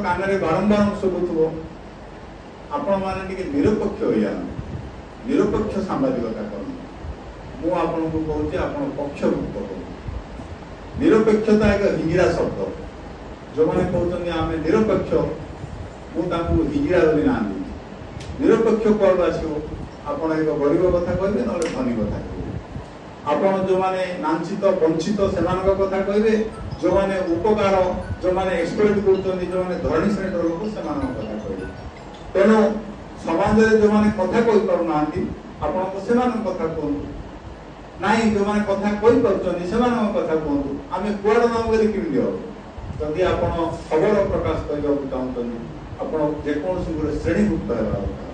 कान में बारंबार शुभुव आपण मैंने निरपेक्ष हो जाना निरपेक्ष सांबादिकता कर कहूँ पक्षभुक्त हो निरपेक्षता एक हिजिरा शब्द जो मैंने कहते आम निरपेक्ष मुझे हिजिरा बोली ना निरपेक्ष कौन आसो आप एक गरीब कथा कहे ना धनी कथा कहे आप जो मैंने लांछित वंचित से कथा कहे जो मैंने उपकार जो मैंने एक्सप्लोइट कर जो मैंने धरणी श्रेणी लोक से कथा कहे तेणु समाज में जो मैंने कथा कही पारना आप कथा कहूँ नाई जो मैंने कथा कही पार्टी कथा कहतु आम कुआड़ नाम केमी हम जदि आप खबर प्रकाश करने चाहते आप जेकोसी गोटे श्रेणीभुक्त होगा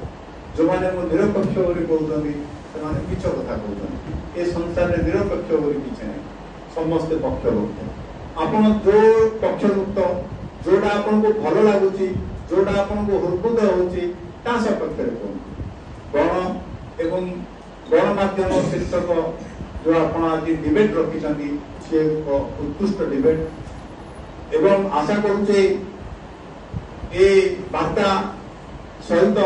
जो मैंने निरपेक्ष कहते हैं मिछ कथा कहते ये संसार में निरपेक्ष किसी ना समस्ते पक्षभुक्त आप जो पक्षभुक्त जोटा आपन को भल लगुच जोटा आपन को हृदबोध होता सपक्ष कहूँ गण एवं गणमाध्यम शीर्षक जो आप आज डिबेट रखी सी उत्कृष्ट डिबेट एवं आशा करुचे ये वार्ता सहित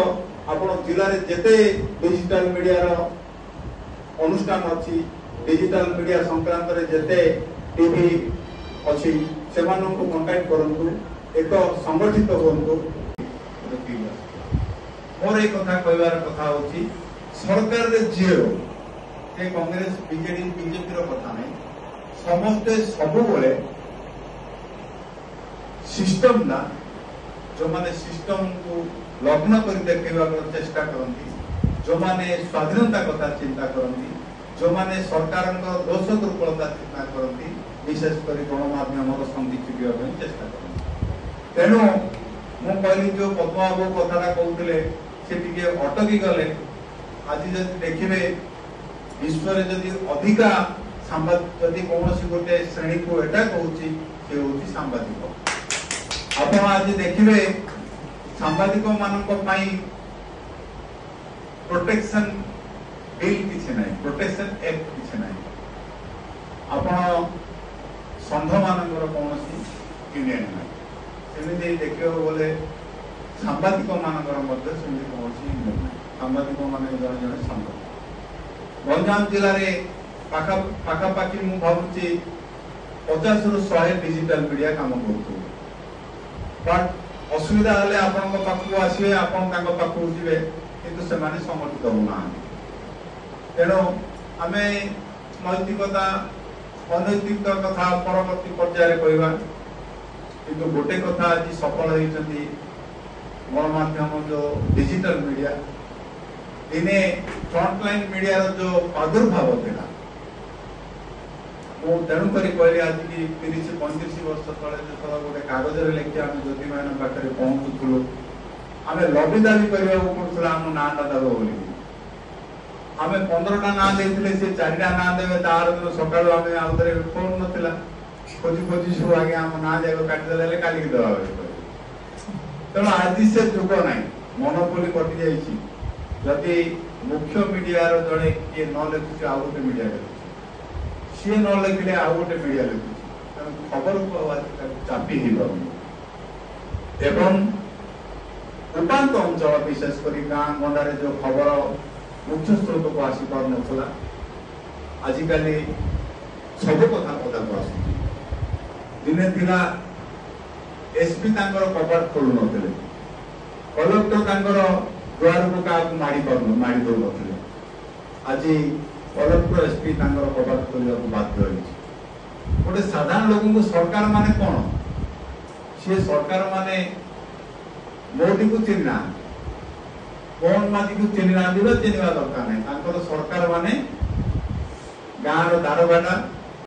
आप जिले में जिते डिजिटल मीडिया अनुष्ठान अच्छी डिजिटल मीडिया संक्रांत जिते टीवी अच्छी से कंटाक्ट करूँ एक संगठित हूँ मोर एक कथा कहबार कथा होची सरकार रे जीरो ये कांग्रेस बीजेडी बीजेपी कथा नहीं समस्ते सब सिस्टम ना जो माने सिस्टम को लग्न कर देखा चेष्टा करती जो माने स्वाधीनता कथा चिंता करती जो माने सरकार दोष दुर्बलता चिंता करती विशेषकर गणमाध्यम संधि चिड़िया चेष्टा करती तेणु मु कहली जो पद्मबाबू कथा कहते से अटकी गले आज जब देखिए विश्व में जदि अधिका जदि कौन गोटे श्रेणी को एटा कहूँ सी हूँ सांबादिक आप आज देखिए सांबादिक मान प्रोटेक्शन बिल किसी ना प्रोटेक्शन एक्ट किसी ना आप संघ मान कौन यूनियन ना सेमती देखा बोले सांबादिक मान कौन यूनियन ना सांबादिक मान जड़े जड़े संघ गंजाम जिले में पाखापाखि मु भावुची 50 रु 100 डिजिटल मीडिया काम कर बट असुविधा हेले आपण पाखु आसवे आपण तांको पाखु जिवे किंतु से माने संगठित होना तेणु आमे नैतिकता अनैतिक कथा परवर्ती पर्याय कहवा किंतु गोटे कथा आज सफल होती गणमाध्यम जो डिजिटल मीडिया दिने फ्रंटलाइन मीडिया जो प्रादुर्भाव था तेणुक कहली आज की 30-35 वर्ष तले जो गोटे कागज लिखी आम ज्योति मान पाखे पहुंचुलु आम लबी दाबी करने पड़ता आम नाटा दब बोली आम 15टा ना देते से 4टा ना देवे तार दिन सका आम आउे फोन नाला खोजी खोजी सब आगे आम ना जाए काटिदे काली दबा तेणु आज से जुग ना मनोपोली कटि जाइए जदि मुख्य मीडिया जड़े किए न लिखुचे आउ गोटे मीडिया लिखुचे सी न लिखिले आउ गोटे मीडिया लिखुचे खबर को चापी एवं उपात अंचल विशेषकर गाँ गंडारे जो खबर मुख्य स्रोत को आसी पार नाला आजिकल सब कथा पदा को आस दिने थिला एसपी कबाट खोलु नथिले कलेक्टर द्वार को क्या माड़ी दौन आज कलेक्टर एसपी कबाट खोल बाध्य गोटे साधारण लोक को सरकार माने कौन सी सरकार माने मोदी को चिन्ह कौन मादी को चिन्ह चिन्हवा दरकार नहीं सरकार माने गाँव दारोगाटा